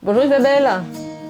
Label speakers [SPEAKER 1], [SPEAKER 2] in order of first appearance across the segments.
[SPEAKER 1] Bonjour Isabelle.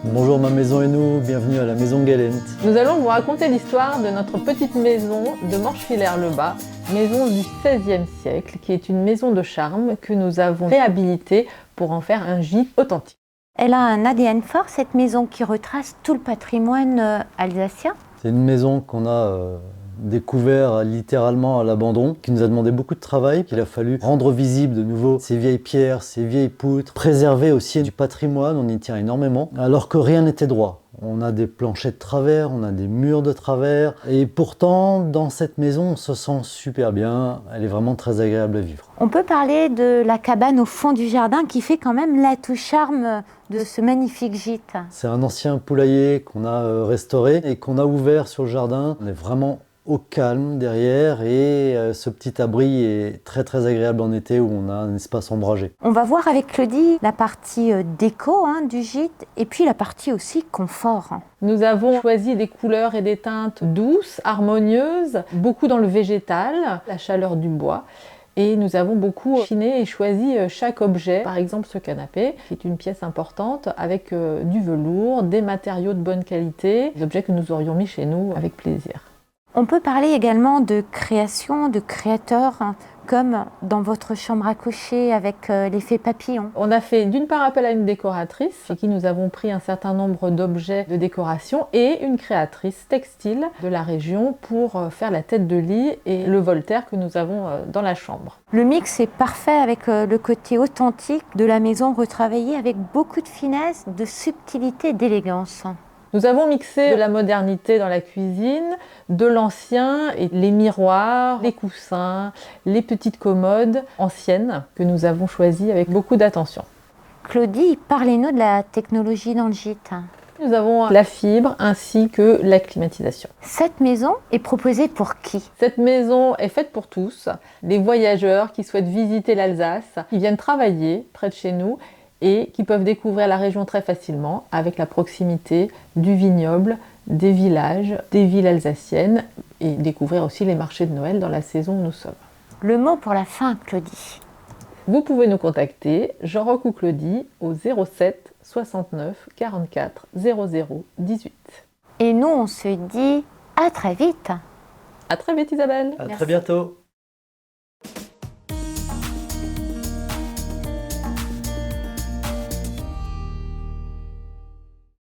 [SPEAKER 2] Bonjour ma maison et nous, bienvenue à la maison Galent.
[SPEAKER 1] Nous allons vous raconter l'histoire de notre petite maison de Manchevillers-le-Bas, maison du XVIe siècle, qui est une maison de charme que nous avons réhabilitée pour en faire un gîte authentique.
[SPEAKER 3] Elle a un ADN fort, cette maison qui retrace tout le patrimoine alsacien.
[SPEAKER 2] C'est une maison qu'on a découvert littéralement à l'abandon, qui nous a demandé beaucoup de travail, qu'il a fallu rendre visible de nouveau ces vieilles pierres, ces vieilles poutres, préserver aussi du patrimoine, on y tient énormément, alors que rien n'était droit. On a des planchers de travers, on a des murs de travers, et pourtant, dans cette maison, on se sent super bien, elle est vraiment très agréable à vivre.
[SPEAKER 3] On peut parler de la cabane au fond du jardin qui fait quand même l'atout charme de ce magnifique gîte.
[SPEAKER 2] C'est un ancien poulailler qu'on a restauré et qu'on a ouvert sur le jardin. On est vraiment au calme derrière et ce petit abri est très agréable en été où on a un espace ombragé.
[SPEAKER 3] On va voir avec Claudie la partie déco du gîte et puis la partie aussi confort.
[SPEAKER 1] Nous avons choisi des couleurs et des teintes douces, harmonieuses, beaucoup dans le végétal, la chaleur du bois. Et nous avons beaucoup chiné et choisi chaque objet. Par exemple ce canapé, qui est une pièce importante avec du velours, des matériaux de bonne qualité, des objets que nous aurions mis chez nous avec plaisir.
[SPEAKER 3] On peut parler également de création, de créateurs, comme dans votre chambre à coucher avec l'effet papillon.
[SPEAKER 1] On a fait d'une part appel à une décoratrice, chez qui nous avons pris un certain nombre d'objets de décoration, et une créatrice textile de la région pour faire la tête de lit et le Voltaire que nous avons dans la chambre.
[SPEAKER 3] Le mix est parfait avec le côté authentique de la maison retravaillée avec beaucoup de finesse, de subtilité et d'élégance.
[SPEAKER 1] Nous avons mixé de la modernité dans la cuisine, de l'ancien et les miroirs, les coussins, les petites commodes anciennes que nous avons choisies avec beaucoup d'attention.
[SPEAKER 3] Claudie, parlez-nous de la technologie dans le gîte.
[SPEAKER 1] Nous avons la fibre ainsi que la climatisation.
[SPEAKER 3] Cette maison est proposée pour qui?
[SPEAKER 1] Cette maison est faite pour tous, des voyageurs qui souhaitent visiter l'Alsace, qui viennent travailler près de chez nous et qui peuvent découvrir la région très facilement avec la proximité du vignoble, des villages, des villes alsaciennes et découvrir aussi les marchés de Noël dans la saison où nous sommes.
[SPEAKER 3] Le mot pour la fin, Claudie.
[SPEAKER 1] Vous pouvez nous contacter, Jean-Roch ou Claudie, au 07 69 44 00 18.
[SPEAKER 3] Et nous, on se dit à très vite.
[SPEAKER 1] À très vite Isabelle.
[SPEAKER 2] À très bientôt.